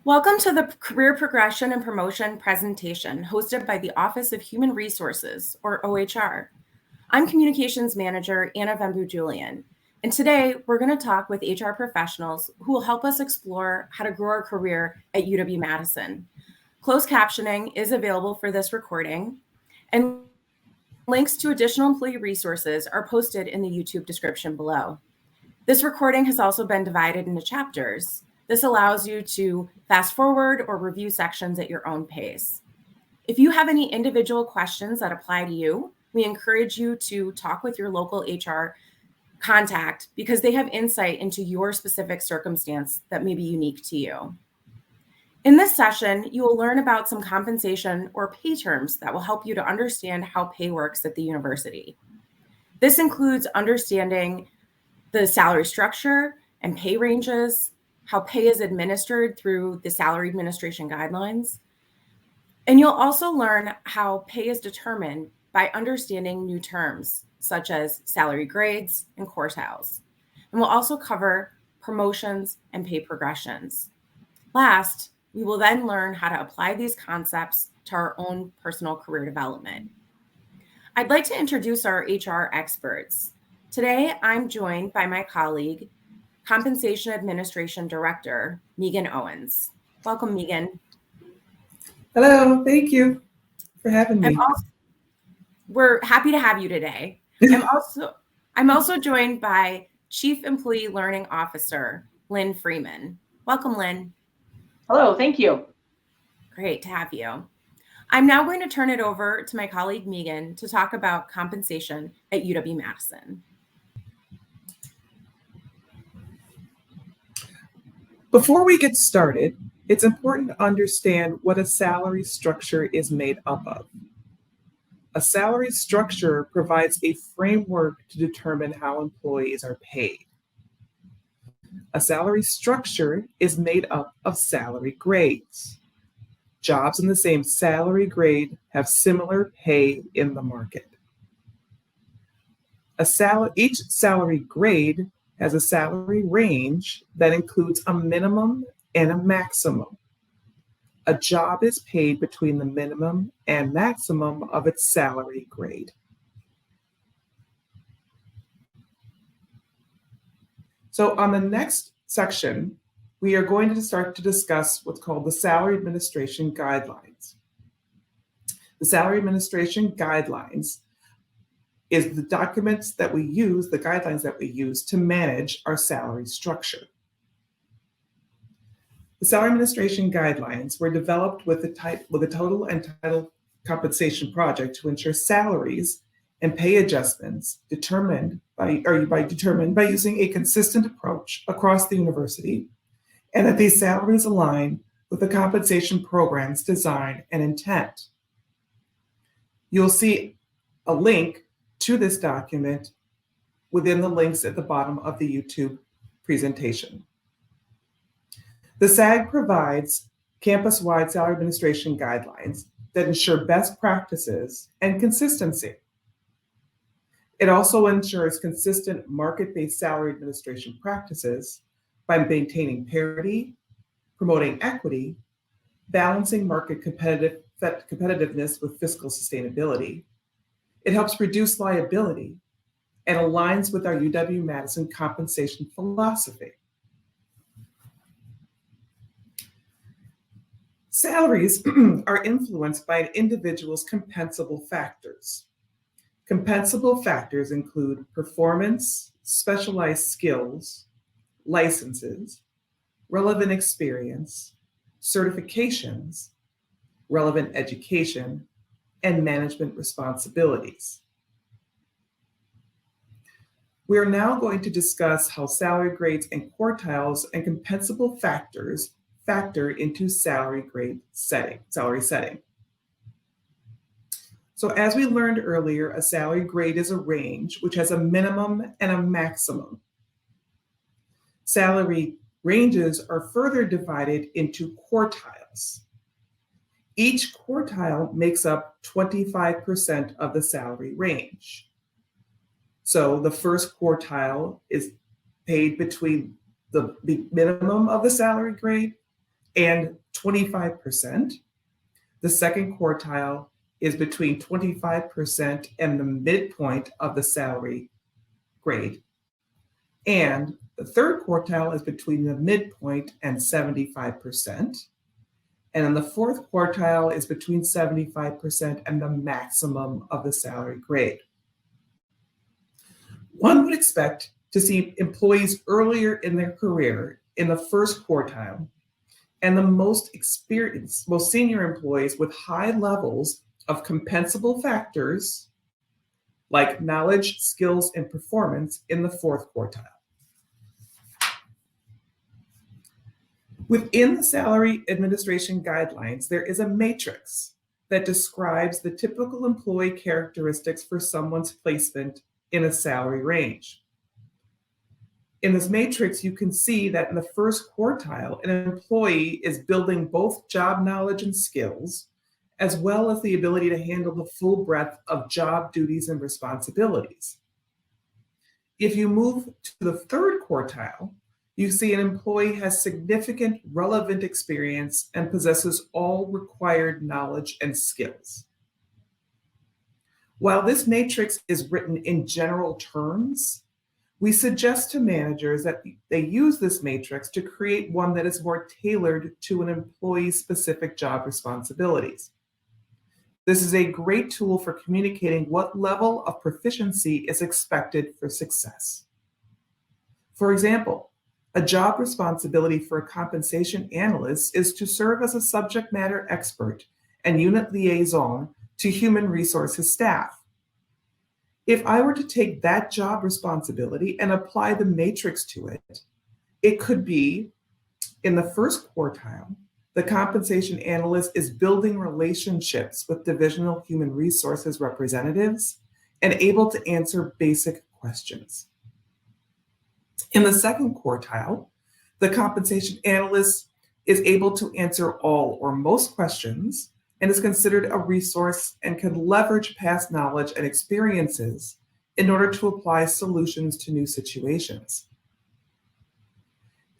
Welcome to the Career Progression and Promotion presentation hosted by the Office of Human Resources, or OHR. I'm Communications Manager Anna Vembu-Julian, and today we're going to talk with HR professionals who will help us explore how to grow our career at UW-Madison. Closed captioning is available for this recording, and links to additional employee resources are posted in the YouTube description below. This recording has also been divided into chapters. This allows you to fast forward or review sections at your own pace. If you have any individual questions that apply to you, we encourage you to talk with your local HR contact because they have insight into your specific circumstance that may be unique to you. In this session, you will learn about some compensation or pay terms that will help you to understand how pay works at the university. This includes understanding the salary structure and pay ranges, how pay is administered through the Salary Administration Guidelines. And you'll also learn how pay is determined by understanding new terms, such as salary grades and quartiles. And we'll also cover promotions and pay progressions. Last, we will then learn how to apply these concepts to our own personal career development. I'd like to introduce our HR experts. Today, I'm joined by my colleague, Compensation Administration Director, Megan Owens. Welcome, Megan. Hello, thank you for having me. We're happy to have you today. I'm also joined by Chief Employee Learning Officer, Lynn Freeman. Welcome, Lynn. Hello, thank you. Great to have you. I'm now going to turn it over to my colleague, Megan, to talk about compensation at UW-Madison. Before we get started, it's important to understand what a salary structure is made up of. A salary structure provides a framework to determine how employees are paid. A salary structure is made up of salary grades. Jobs in the same salary grade have similar pay in the market. Each salary grade has a salary range that includes a minimum and a maximum. A job is paid between the minimum and maximum of its salary grade. So on the next section, we are going to start to discuss what's called the Salary Administration Guidelines. The Salary Administration Guidelines is the documents that we use, the guidelines that we use to manage our salary structure. The Salary Administration Guidelines were developed with a total and title compensation project to ensure salaries and pay adjustments determined by using a consistent approach across the university, and that these salaries align with the compensation program's design and intent. You'll see a link to this document within the links at the bottom of the YouTube presentation. The SAG provides campus-wide salary administration guidelines that ensure best practices and consistency. It also ensures consistent market-based salary administration practices by maintaining parity, promoting equity, balancing market competitiveness with fiscal sustainability. It helps reduce liability and aligns with our UW-Madison compensation philosophy. Salaries are influenced by an individual's compensable factors. Compensable factors include performance, specialized skills, licenses, relevant experience, certifications, relevant education, and management responsibilities. We are now going to discuss how salary grades and quartiles and compensable factors factor into salary setting. So as we learned earlier, a salary grade is a range which has a minimum and a maximum. Salary ranges are further divided into quartiles. Each quartile makes up 25% of the salary range. So the first quartile is paid between the minimum of the salary grade and 25%. The second quartile is between 25% and the midpoint of the salary grade. And the third quartile is between the midpoint and 75%. And then the fourth quartile is between 75% and the maximum of the salary grade. One would expect to see employees earlier in their career in the first quartile, and the most experienced, most senior employees with high levels of compensable factors like knowledge, skills, and performance in the fourth quartile. Within the salary administration guidelines, there is a matrix that describes the typical employee characteristics for someone's placement in a salary range. In this matrix, you can see that in the first quartile, an employee is building both job knowledge and skills, as well as the ability to handle the full breadth of job duties and responsibilities. If you move to the third quartile, you see an employee has significant relevant experience and possesses all required knowledge and skills. While this matrix is written in general terms, we suggest to managers that they use this matrix to create one that is more tailored to an employee's specific job responsibilities. This is a great tool for communicating what level of proficiency is expected for success. For example, a job responsibility for a compensation analyst is to serve as a subject matter expert and unit liaison to human resources staff. If I were to take that job responsibility and apply the matrix to it, it could be in the first quartile, the compensation analyst is building relationships with divisional human resources representatives and able to answer basic questions. In the second quartile, the compensation analyst is able to answer all or most questions and is considered a resource and can leverage past knowledge and experiences in order to apply solutions to new situations.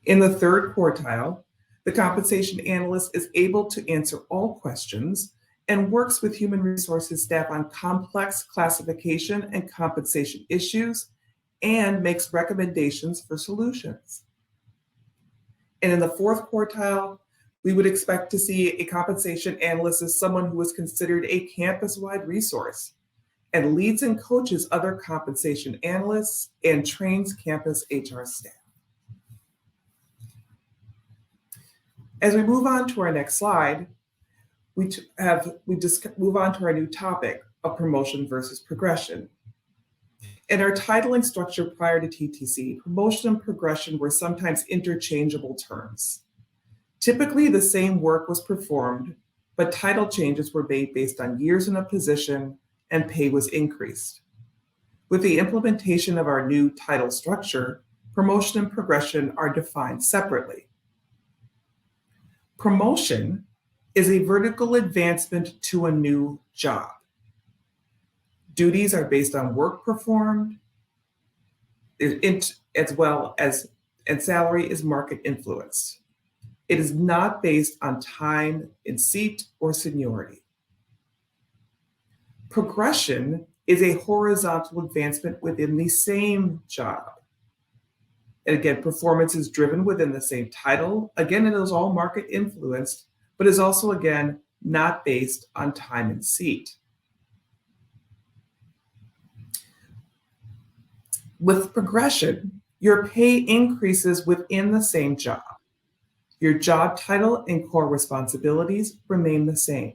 In the third quartile, the compensation analyst is able to answer all questions and works with human resources staff on complex classification and compensation issues and makes recommendations for solutions. And in the fourth quartile, we would expect to see a compensation analyst as someone who is considered a campus-wide resource and leads and coaches other compensation analysts and trains campus HR staff. As we move on to our next slide, we move on to our new topic of promotion versus progression. In our titling structure prior to TTC, promotion and progression were sometimes interchangeable terms. Typically, the same work was performed, but title changes were made based on years in a position and pay was increased. With the implementation of our new title structure, promotion and progression are defined separately. Promotion is a vertical advancement to a new job. Duties are based on work performed, as well as, and salary is market influenced. It is not based on time in seat or seniority. Progression is a horizontal advancement within the same job. And again, performance is driven within the same title. Again, it is all market influenced, but is also, again, not based on time and seat. With progression, your pay increases within the same job. Your job title and core responsibilities remain the same.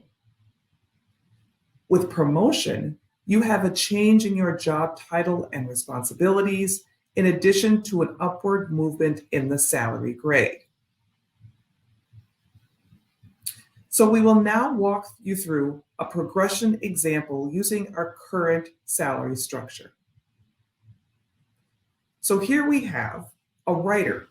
With promotion, you have a change in your job title and responsibilities in addition to an upward movement in the salary grade. So we will now walk you through a progression example using our current salary structure. So here we have a writer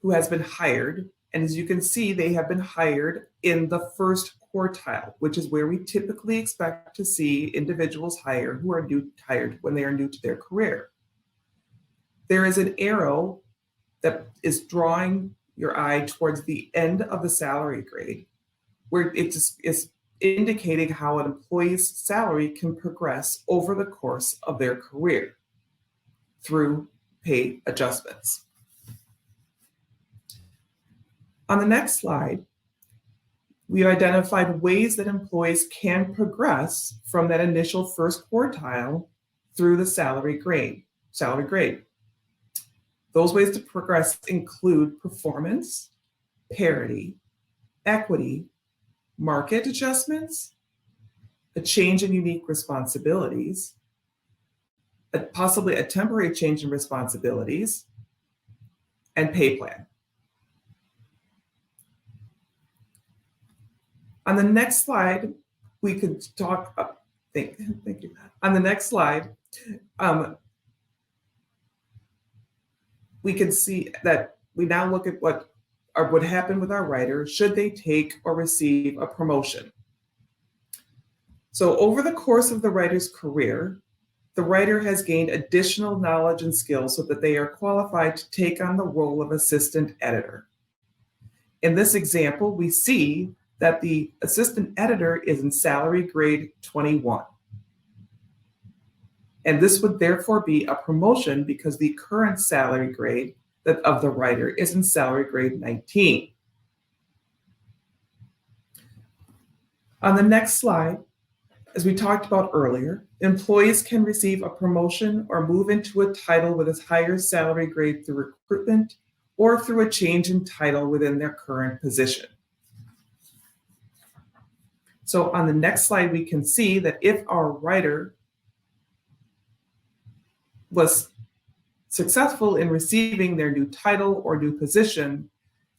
who has been hired, and as you can see, they have been hired in the first quartile, which is where we typically expect to see individuals hired who are hired when they are new to their career. There is an arrow that is drawing your eye towards the end of the salary grade, where it is indicating how an employee's salary can progress over the course of their career through pay adjustments. On the next slide, we identified ways that employees can progress from that initial first quartile through the salary grade. Those ways to progress include performance, parity, equity, market adjustments, a change in unique responsibilities, possibly a temporary change in responsibilities, and pay plan. On the next slide, we could talk, thank you. On the next slide, we can see that we now look at what would happen with our writer should they take or receive a promotion. So over the course of the writer's career, the writer has gained additional knowledge and skills so that they are qualified to take on the role of assistant editor. In this example, we see that the assistant editor is in salary grade 21. And this would therefore be a promotion because the current salary grade of the writer is in salary grade 19. On the next slide, as we talked about earlier, employees can receive a promotion or move into a title with a higher salary grade through recruitment or through a change in title within their current position. So on the next slide, we can see that if our writer was successful in receiving their new title or new position,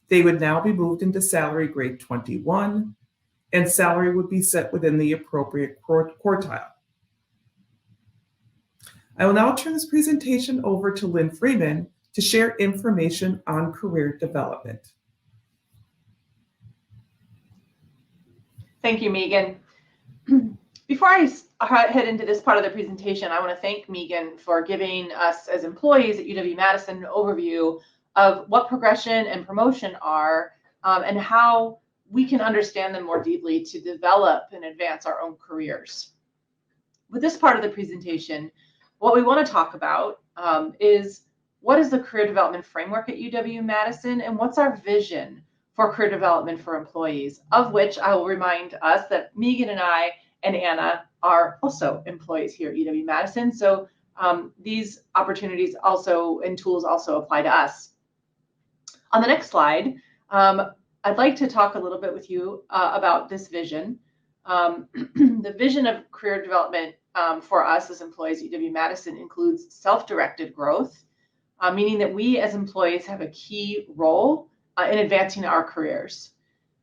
they would now be moved into salary grade 21, and salary would be set within the appropriate quartile. I will now turn this presentation over to Lynn Freeman to share information on career development. Thank you, Megan. Before I head into this part of the presentation, I want to thank Megan for giving us as employees at UW-Madison an overview of what progression and promotion are and how we can understand them more deeply to develop and advance our own careers. With this part of the presentation, what we want to talk about is what is the career development framework at UW-Madison and what's our vision for career development for employees, of which I will remind us that Megan and I and Anna are also employees here at UW-Madison. So these opportunities also and tools also apply to us. On the next slide, I'd like to talk a little bit with you about this vision. The vision of career development for us as employees at UW-Madison includes self-directed growth, meaning that we as employees have a key role in advancing our careers,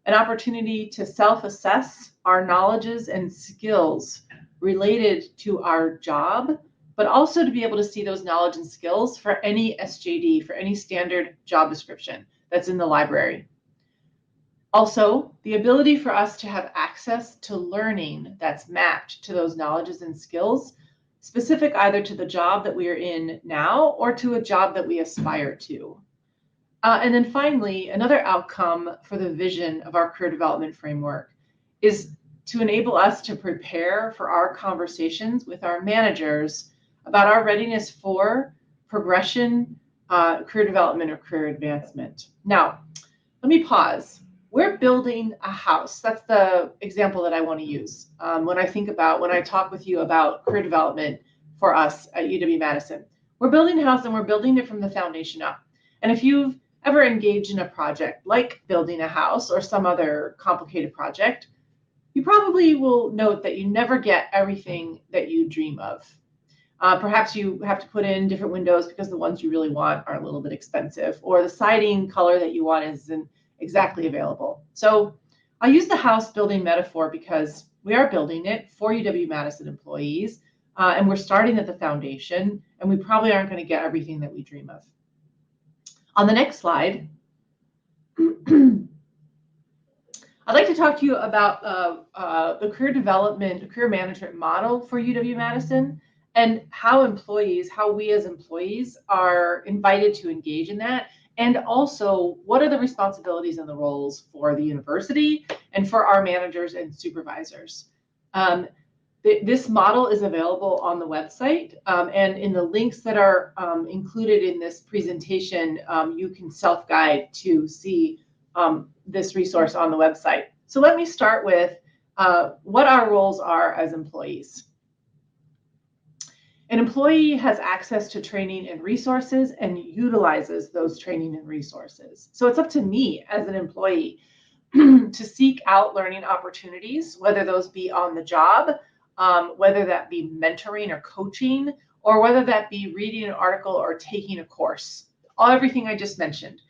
an opportunity to self-assess our knowledges and skills related to our job, but also to be able to see those knowledge and skills for any SJD, for any standard job description that's in the library. Also, the ability for us to have access to learning that's mapped to those knowledges and skills, specific either to the job that we are in now or to a job that we aspire to. And then finally, another outcome for the vision of our career development framework is to enable us to prepare for our conversations with our managers about our readiness for progression, career development, or career advancement. Now, let me pause. We're building a house. That's the example that I want to use when I talk with you about career development for us at UW-Madison. We're building a house and we're building it from the foundation up. And if you've ever engaged in a project like building a house or some other complicated project, you probably will note that you never get everything that you dream of. Perhaps you have to put in different windows because the ones you really want are a little bit expensive, or the siding color that you want isn't exactly available. So I'll use the house building metaphor because we are building it for UW-Madison employees, and we're starting at the foundation, and we probably aren't going to get everything that we dream of. On the next slide, I'd like to talk to you about the career development, career management model for UW-Madison and how we as employees are invited to engage in that and also what are the responsibilities and the roles for the university and for our managers and supervisors. This model is available on the website, and in the links that are included in this presentation, you can self-guide to see this resource on the website. So let me start with what our roles are as employees. An employee has access to training and resources and utilizes those training and resources. So it's up to me as an employee to seek out learning opportunities, whether those be on the job, whether that be mentoring or coaching, or whether that be reading an article or taking a course. Everything I just mentioned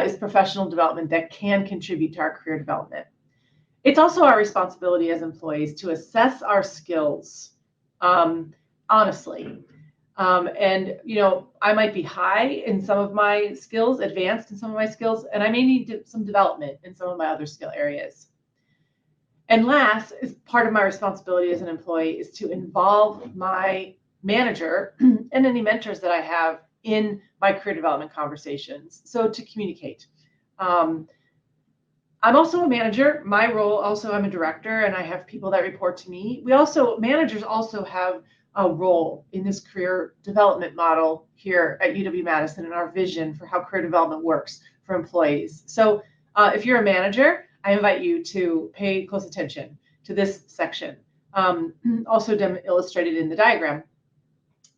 is professional development that can contribute to our career development. It's also our responsibility as employees to assess our skills, honestly. And, I might be high in some of my skills, advanced in some of my skills, and I may need some development in some of my other skill areas. And last, is part of my responsibility as an employee is to involve my manager and any mentors that I have in my career development conversations. So to communicate. I'm also a manager. My role also, I'm a director, and I have people that report to me. Managers also have a role in this career development model here at UW-Madison and our vision for how career development works for employees. So if you're a manager, I invite you to pay close attention to this section, also illustrated in the diagram.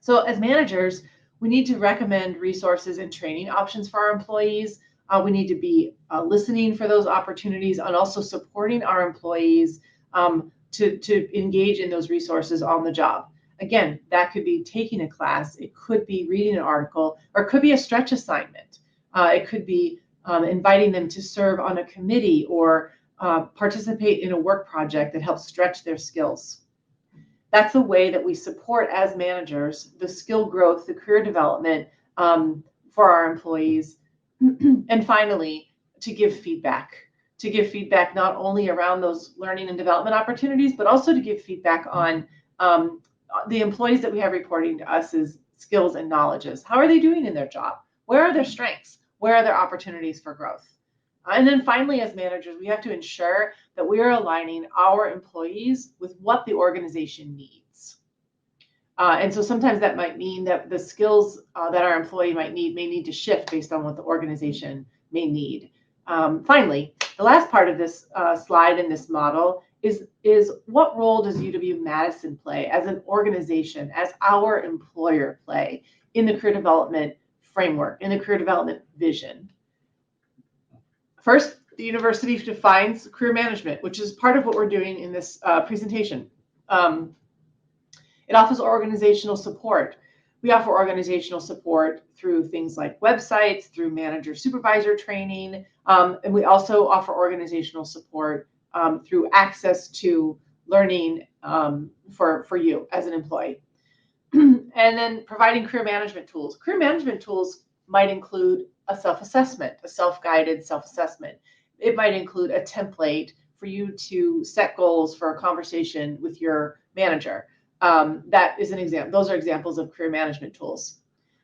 So as managers, we need to recommend resources and training options for our employees. We need to be listening for those opportunities and also supporting our employees to engage in those resources on the job. Again, that could be taking a class, it could be reading an article, or it could be a stretch assignment. It could be inviting them to serve on a committee or participate in a work project that helps stretch their skills. That's the way that we support as managers the skill growth, the career development for our employees. And finally, to give feedback not only around those learning and development opportunities, but also to give feedback on the employees that we have reporting to us as skills and knowledges. How are they doing in their job? Where are their strengths? Where are there opportunities for growth? And then finally, as managers, we have to ensure that we are aligning our employees with what the organization needs. And so sometimes that might mean that the skills that our employee may need to shift based on what the organization may need. Finally, the last part of this slide in this model is what role does UW-Madison play as an organization, as our employer play in the career development framework, in the career development vision? First, the university defines career management, which is part of what we're doing in this presentation. It offers organizational support. We offer organizational support through things like websites, through manager supervisor training, and we also offer organizational support through access to learning for you as an employee. And then providing career management tools. Career management tools might include a self-assessment, a self-guided self-assessment. It might include a template for you to set goals for a conversation with your manager. That is an example. Those are examples of career management tools.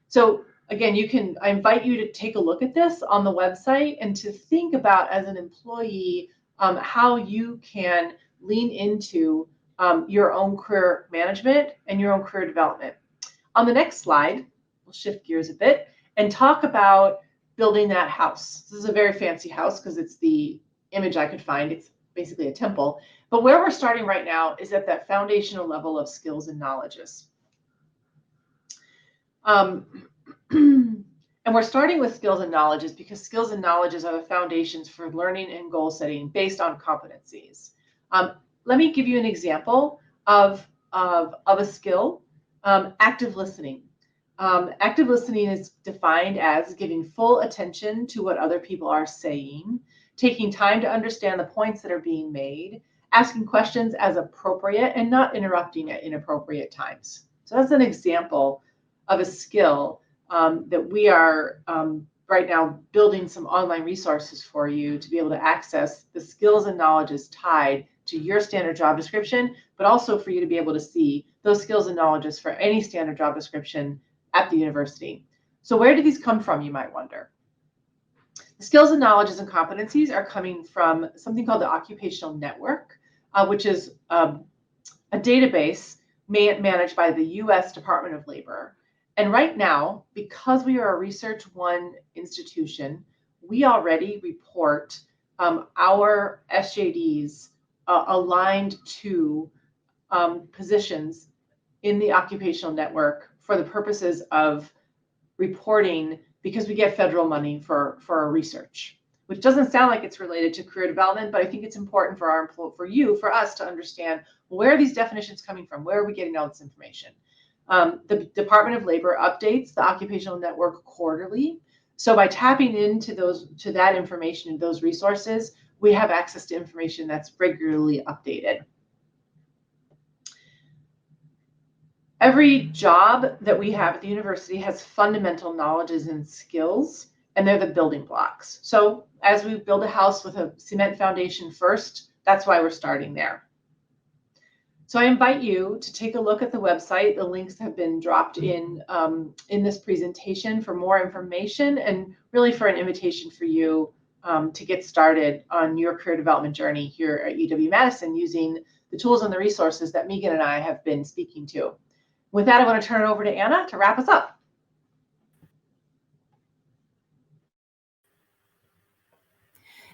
So again, I invite you to take a look at this on the website and to think about, as an employee, how you can lean into your own career management and your own career development. On the next slide, we'll shift gears a bit and talk about building that house. This is a very fancy house because it's the image I could find. It's basically a temple. But where we're starting right now is at that foundational level of skills and knowledges. And we're starting with skills and knowledges because skills and knowledges are the foundations for learning and goal setting based on competencies. Let me give you an example of a skill, active listening. Active listening is defined as giving full attention to what other people are saying, taking time to understand the points that are being made, asking questions as appropriate, and not interrupting at inappropriate times. So that's an example of a skill that we are right now building some online resources for you to be able to access the skills and knowledges tied to your standard job description, but also for you to be able to see those skills and knowledges for any standard job description at the university. So where do these come from, you might wonder? The skills and knowledges and competencies are coming from something called the Occupational Network, which is a database managed by the U.S. Department of Labor. And right now, because we are a Research One institution, we already report our SJDs aligned to positions in the occupational network for the purposes of reporting, because we get federal money for our research, which doesn't sound like it's related to career development, but I think it's important for us to understand, where are these definitions coming from? Where are we getting all this information? The Department of Labor updates the occupational network quarterly. So by tapping into that information and those resources, we have access to information that's regularly updated. Every job that we have at the university has fundamental knowledges and skills, and they're the building blocks. So as we build a house with a cement foundation first, that's why we're starting there. So I invite you to take a look at the website. The links have been dropped in this presentation for more information, and really for an invitation for you to get started on your career development journey here at UW-Madison using the tools and the resources that Megan and I have been speaking to. With that, I want to turn it over to Anna to wrap us up.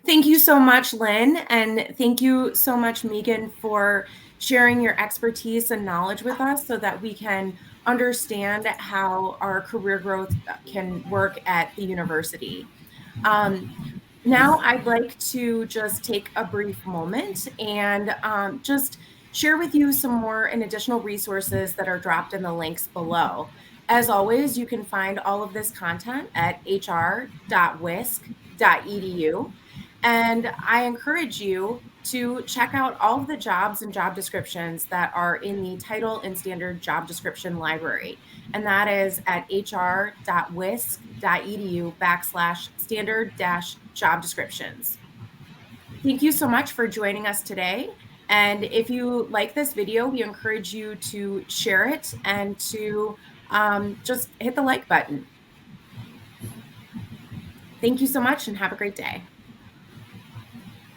Thank you so much, Lynn, and thank you so much, Megan, for sharing your expertise and knowledge with us so that we can understand how our career growth can work at the university. Now I'd like to just take a brief moment and just share with you some more and additional resources that are dropped in the links below. As always, you can find all of this content at hr.wisc.edu. And I encourage you to check out all of the jobs and job descriptions that are in the title and standard job description library. And that is at hr.wisc.edu/standard-job descriptions. Thank you so much for joining us today. And if you like this video, we encourage you to share it and to just hit the like button. Thank you so much and have a great day.